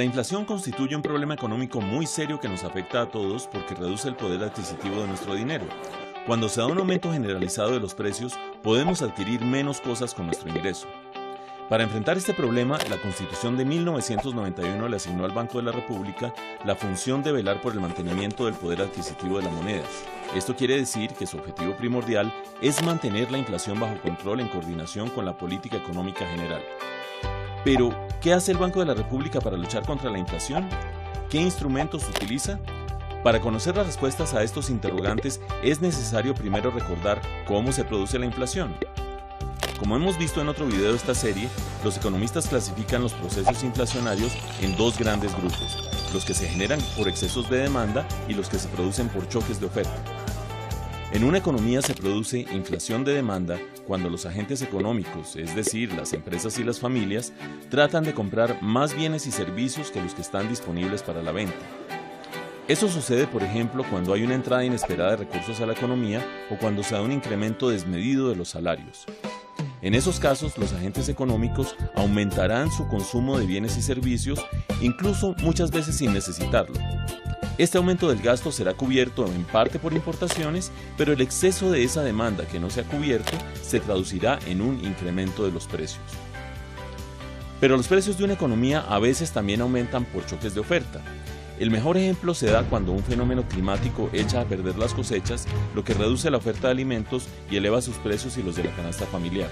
La inflación constituye un problema económico muy serio que nos afecta a todos porque reduce el poder adquisitivo de nuestro dinero. Cuando se da un aumento generalizado de los precios, podemos adquirir menos cosas con nuestro ingreso. Para enfrentar este problema, la Constitución de 1991 le asignó al Banco de la República la función de velar por el mantenimiento del poder adquisitivo de la moneda. Esto quiere decir que su objetivo primordial es mantener la inflación bajo control en coordinación con la política económica general. Pero, ¿qué hace el Banco de la República para luchar contra la inflación? ¿Qué instrumentos utiliza? Para conocer las respuestas a estos interrogantes, es necesario primero recordar cómo se produce la inflación. Como hemos visto en otro video de esta serie, los economistas clasifican los procesos inflacionarios en dos grandes grupos, los que se generan por excesos de demanda y los que se producen por choques de oferta. En una economía se produce inflación de demanda cuando los agentes económicos, es decir, las empresas y las familias, tratan de comprar más bienes y servicios que los que están disponibles para la venta. Eso sucede, por ejemplo, cuando hay una entrada inesperada de recursos a la economía o cuando se da un incremento desmedido de los salarios. En esos casos, los agentes económicos aumentarán su consumo de bienes y servicios, incluso muchas veces sin necesitarlo. Este aumento del gasto será cubierto en parte por importaciones, pero el exceso de esa demanda que no se ha cubierto se traducirá en un incremento de los precios. Pero los precios de una economía a veces también aumentan por choques de oferta. El mejor ejemplo se da cuando un fenómeno climático echa a perder las cosechas, lo que reduce la oferta de alimentos y eleva sus precios y los de la canasta familiar.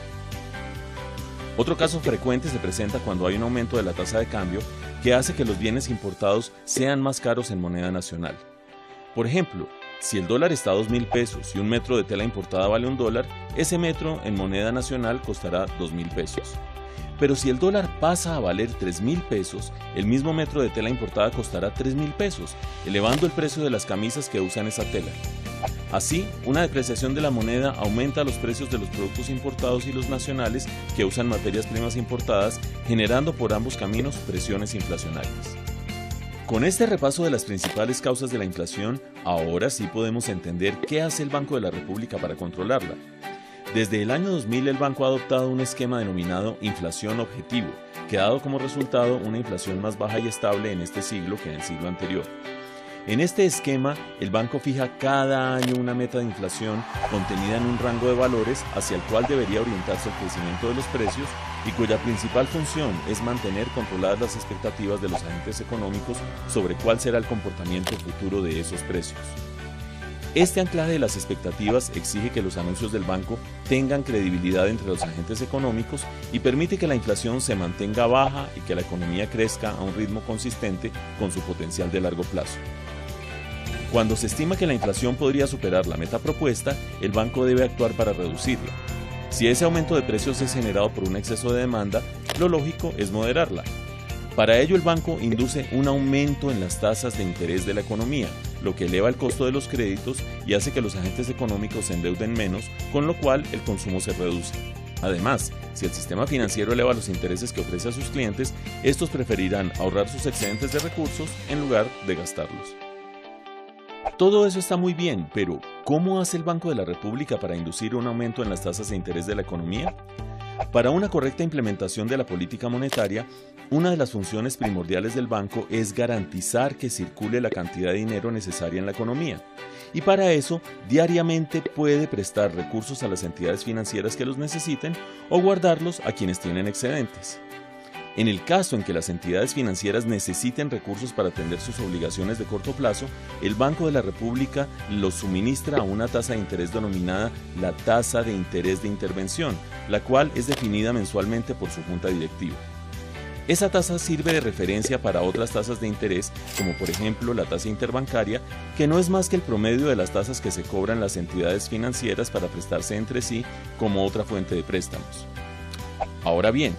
Otro caso frecuente se presenta cuando hay un aumento de la tasa de cambio que hace que los bienes importados sean más caros en moneda nacional. Por ejemplo, si el dólar está a 2.000 pesos y un metro de tela importada vale $1, ese metro en moneda nacional costará 2.000 pesos. Pero si el dólar pasa a valer 3.000 pesos, el mismo metro de tela importada costará 3.000 pesos, elevando el precio de las camisas que usan esa tela. Así, una depreciación de la moneda aumenta los precios de los productos importados y los nacionales que usan materias primas importadas, generando por ambos caminos presiones inflacionarias. Con este repaso de las principales causas de la inflación, ahora sí podemos entender qué hace el Banco de la República para controlarla. Desde el año 2000 el banco ha adoptado un esquema denominado inflación objetivo, que ha dado como resultado una inflación más baja y estable en este siglo que en el siglo anterior. En este esquema, el banco fija cada año una meta de inflación contenida en un rango de valores hacia el cual debería orientarse el crecimiento de los precios y cuya principal función es mantener controladas las expectativas de los agentes económicos sobre cuál será el comportamiento futuro de esos precios. Este anclaje de las expectativas exige que los anuncios del banco tengan credibilidad entre los agentes económicos y permite que la inflación se mantenga baja y que la economía crezca a un ritmo consistente con su potencial de largo plazo. Cuando se estima que la inflación podría superar la meta propuesta, el banco debe actuar para reducirla. Si ese aumento de precios es generado por un exceso de demanda, lo lógico es moderarla. Para ello, el banco induce un aumento en las tasas de interés de la economía, lo que eleva el costo de los créditos y hace que los agentes económicos se endeuden menos, con lo cual el consumo se reduce. Además, si el sistema financiero eleva los intereses que ofrece a sus clientes, estos preferirán ahorrar sus excedentes de recursos en lugar de gastarlos. Todo eso está muy bien, pero ¿cómo hace el Banco de la República para inducir un aumento en las tasas de interés de la economía? Para una correcta implementación de la política monetaria, una de las funciones primordiales del banco es garantizar que circule la cantidad de dinero necesaria en la economía. Y para eso, diariamente puede prestar recursos a las entidades financieras que los necesiten o guardarlos a quienes tienen excedentes. En el caso en que las entidades financieras necesiten recursos para atender sus obligaciones de corto plazo, el Banco de la República los suministra a una tasa de interés denominada la tasa de interés de intervención, la cual es definida mensualmente por su junta directiva. Esa tasa sirve de referencia para otras tasas de interés, como por ejemplo la tasa interbancaria, que no es más que el promedio de las tasas que se cobran las entidades financieras para prestarse entre sí como otra fuente de préstamos. Ahora bien,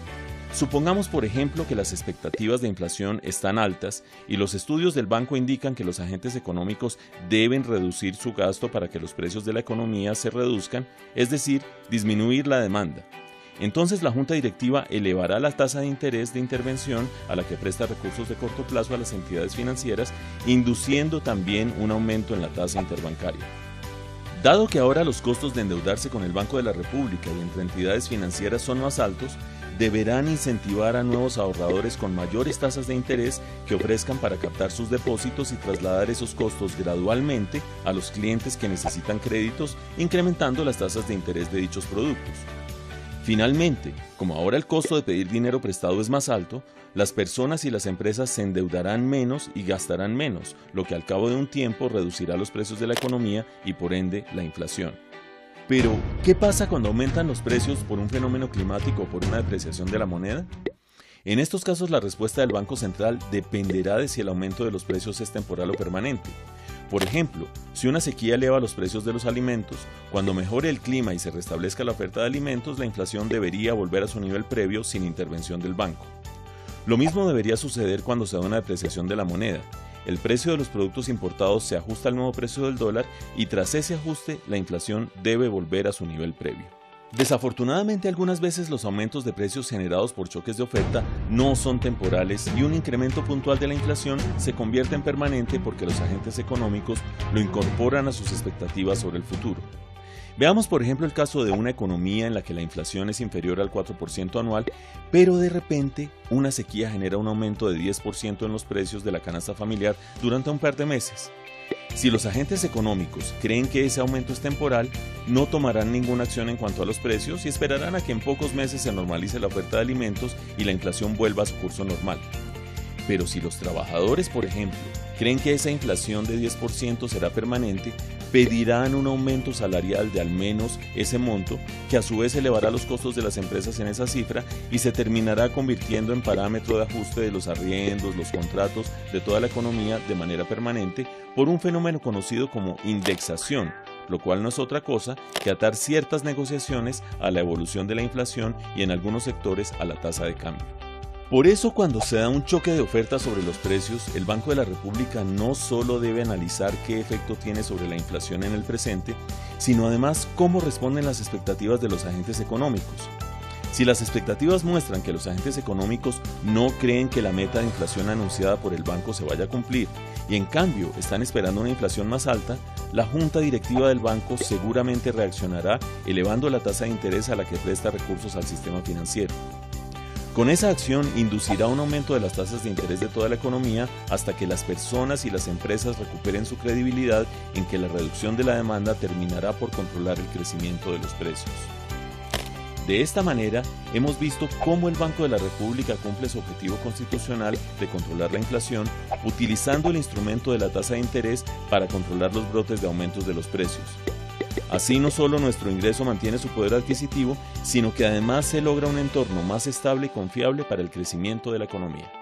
supongamos, por ejemplo, que las expectativas de inflación están altas y los estudios del banco indican que los agentes económicos deben reducir su gasto para que los precios de la economía se reduzcan, es decir, disminuir la demanda. Entonces la junta directiva elevará la tasa de interés de intervención a la que presta recursos de corto plazo a las entidades financieras, induciendo también un aumento en la tasa interbancaria. Dado que ahora los costos de endeudarse con el Banco de la República y entre entidades financieras son más altos, deberán incentivar a nuevos ahorradores con mayores tasas de interés que ofrezcan para captar sus depósitos y trasladar esos costos gradualmente a los clientes que necesitan créditos, incrementando las tasas de interés de dichos productos. Finalmente, como ahora el costo de pedir dinero prestado es más alto, las personas y las empresas se endeudarán menos y gastarán menos, lo que al cabo de un tiempo reducirá los precios de la economía y por ende la inflación. Pero, ¿qué pasa cuando aumentan los precios por un fenómeno climático o por una depreciación de la moneda? En estos casos la respuesta del Banco Central dependerá de si el aumento de los precios es temporal o permanente. Por ejemplo, si una sequía eleva los precios de los alimentos, cuando mejore el clima y se restablezca la oferta de alimentos, la inflación debería volver a su nivel previo sin intervención del banco. Lo mismo debería suceder cuando se da una depreciación de la moneda. El precio de los productos importados se ajusta al nuevo precio del dólar y tras ese ajuste, la inflación debe volver a su nivel previo. Desafortunadamente, algunas veces los aumentos de precios generados por choques de oferta no son temporales y un incremento puntual de la inflación se convierte en permanente porque los agentes económicos lo incorporan a sus expectativas sobre el futuro. Veamos por ejemplo el caso de una economía en la que la inflación es inferior al 4% anual, pero de repente una sequía genera un aumento de 10% en los precios de la canasta familiar durante un par de meses. Si los agentes económicos creen que ese aumento es temporal, no tomarán ninguna acción en cuanto a los precios y esperarán a que en pocos meses se normalice la oferta de alimentos y la inflación vuelva a su curso normal. Pero si los trabajadores, por ejemplo, creen que esa inflación de 10% será permanente, pedirán un aumento salarial de al menos ese monto, que a su vez elevará los costos de las empresas en esa cifra y se terminará convirtiendo en parámetro de ajuste de los arriendos, los contratos, de toda la economía de manera permanente por un fenómeno conocido como indexación, lo cual no es otra cosa que atar ciertas negociaciones a la evolución de la inflación y en algunos sectores a la tasa de cambio. Por eso, cuando se da un choque de ofertas sobre los precios, el Banco de la República no solo debe analizar qué efecto tiene sobre la inflación en el presente, sino además cómo responden las expectativas de los agentes económicos. Si las expectativas muestran que los agentes económicos no creen que la meta de inflación anunciada por el banco se vaya a cumplir y en cambio están esperando una inflación más alta, la junta directiva del banco seguramente reaccionará elevando la tasa de interés a la que presta recursos al sistema financiero. Con esa acción inducirá un aumento de las tasas de interés de toda la economía hasta que las personas y las empresas recuperen su credibilidad en que la reducción de la demanda terminará por controlar el crecimiento de los precios. De esta manera, hemos visto cómo el Banco de la República cumple su objetivo constitucional de controlar la inflación, utilizando el instrumento de la tasa de interés para controlar los brotes de aumentos de los precios. Así no solo nuestro ingreso mantiene su poder adquisitivo, sino que además se logra un entorno más estable y confiable para el crecimiento de la economía.